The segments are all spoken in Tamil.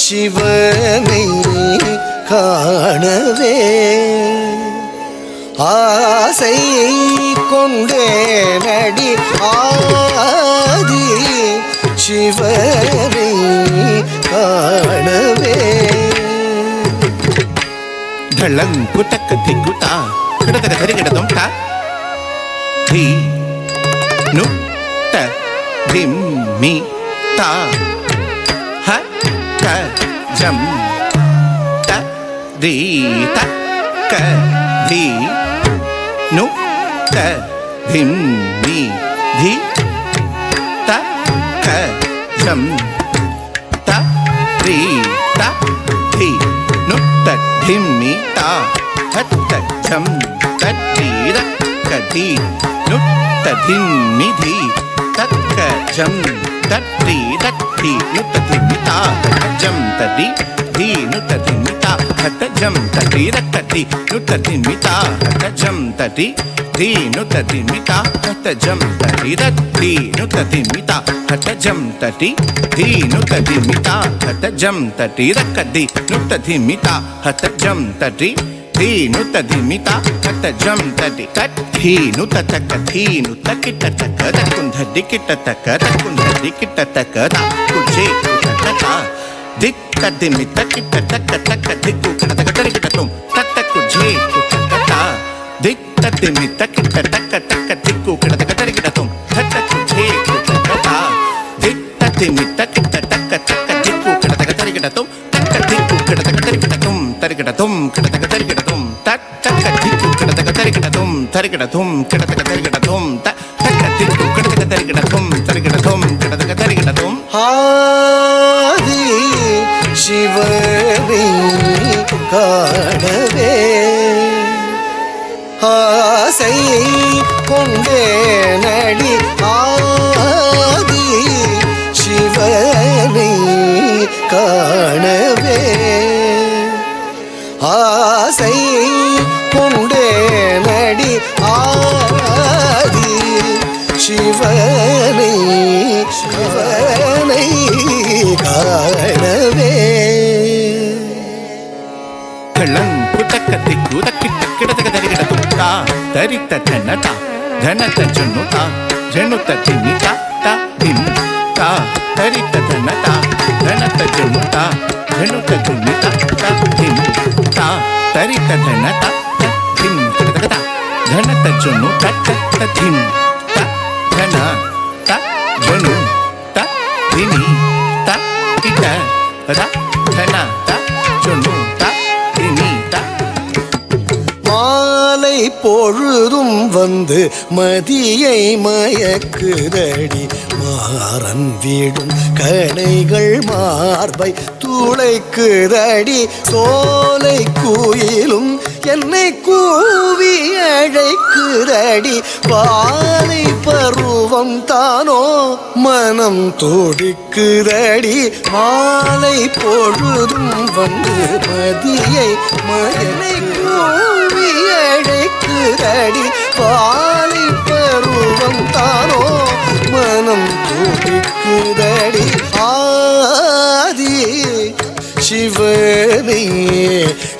சிவனை காணவே ஆசை கொண்டே நடி ஆதி சிவனை காணவே ढळंकुटकथि कुटा किडतक धरिगिडतुं ता धी नु त धिम मी ता ह क जम त धी त क धी नु त धिम मी धी त क जम त धी त धी नु त धिम मी ता हट झम तटी रक्कती नुत्त धिम्मिधि तक्क झम तटी रक्ति नुत्त धिम्मिता झम तटी धी नुत्त धिम्मिता हट झम तटी रक्कति नुत्त धिम्मिता हट झम तटी धी नुत्त धिम्मिता हट झम तटी रक्ति नुत्त धिम्मिता हट झम तटी धी नुत्त धिम्मिता हट झम तटी रक्कति नुत्त धिम्मिता हट झम तटी धी नुत्त धिम्मिता हट झम तटी तट धी नुत्त तक धी नुत्त किट तक तकुंध दिकिट तक तकुंध दिकिट तक कुजे कुटता दिक्क धिम्मित किट तक तक दिक्कु कटक तरिकिट तुम तत कुजे कुटता दिक्क धिम्मित किट तक तक दिक्कु कटक तरिकिट तुम तत कुजे कुटता दिक्क धिम्मित किट तक तक दिक्कु कटक तरिकिट तुम तक दिक्कु कटक तरिकिट तुम तरिकिट तुम कटक तरिकिट तुम तक दिक्कु कटक तरिकिट तुम तरिकिट तुम कटक तरिकिट तुम तक दिक्कु कटक तरिकिट तुम तरिकिट तुम कटक तरिकिट तुम ஆதி சிவனை காணவே ஆசை கொண்டே நடி ஆதி சிவனை காணவே ஆசை கொண்டே நடி ஆதி சிவனை சிவனை காணவே ढळंकुटकथि कुटकिट किडतक धरिगिडतुं ता तरित धनता धनत जनुता जनुत धिमिता ता धिम ता तरित धनता धनत जनुता जनुत धिमिता ता धिम ता तरित धनता धिम किडतकता धनत जनुता ता धिम ता धन ता जनु ता धिमि ता किट ता धन ता जनु ता धिमि ता மாலை பொழுதும் வந்து மதியை மயக்குதடி மாறன் வீடும் கணைகள் மார்பை துளைக்குதடி சோலை குயிலும் என்னை கூவி அழைக்குதடி பாலை பருவம் தானோ மனம் துடிக்குதடி மாலை பொழுதும் வந்து மதியை மயனை கூவி அழைக்குதடி பாலை பருவம் தானோ மனம் துடிக்குதடி ஆதி சிவனை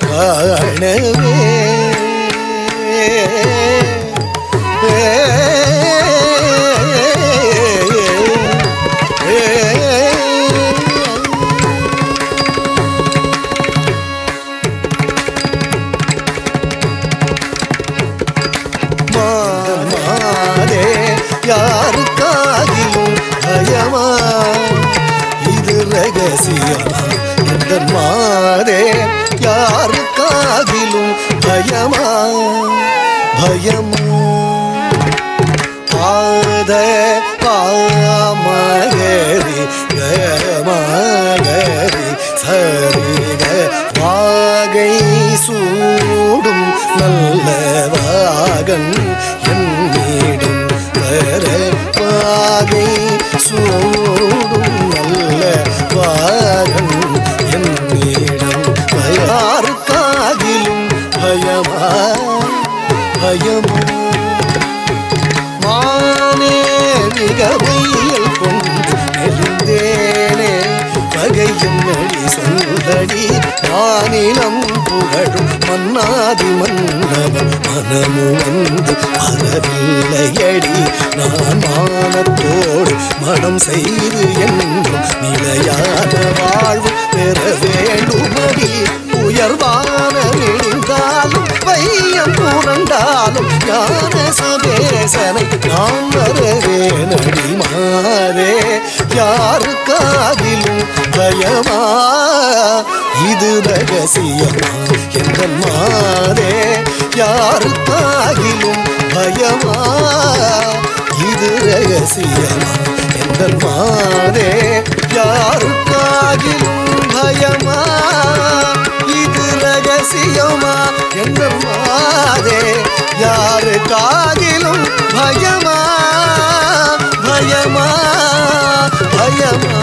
காணவே மாதே யாருக்காகிலும் பயமா இது ரகசியமா இந்த மாதே யாருக்காகிலும் பயமா பயமா பாத பாமகரி கமகரி சரிக வாகை சூடும் நல்ல வாகன் என்னிடும் வர வாகை சூடும் நல்ல வாகன் என்னிடம் யாருக்காகிலும் பயமா பயமா மானே மிக வெயில் கொண்டு எழுந்தேனே பகையும் சொன்ன சொல்லடி மாநிலம் புகழும் மன்னாதி மன்னவன் மனமு வந்து வரவில்லையடி நான் மானத்தோடு மனம் செய்து என்றும் நிலையான வாழ்வு பெற வேண்டுமடி உயர்வான நெடுங்காலும் பையம் புரண்டாலும் ஞான சபேசனை நாம் வரவே நடிமாறே யாருக்காகிலும் பயமா இது ரகசியமா என்ற மாறே யாருக்காகிலும் பயமா இது ரகசியமா என்ற மாறே யாருக்காகிலும் பயமா இது ரகசியமா என்ற மாறே யாருக்காகிலும் பயமா பயமா பயமா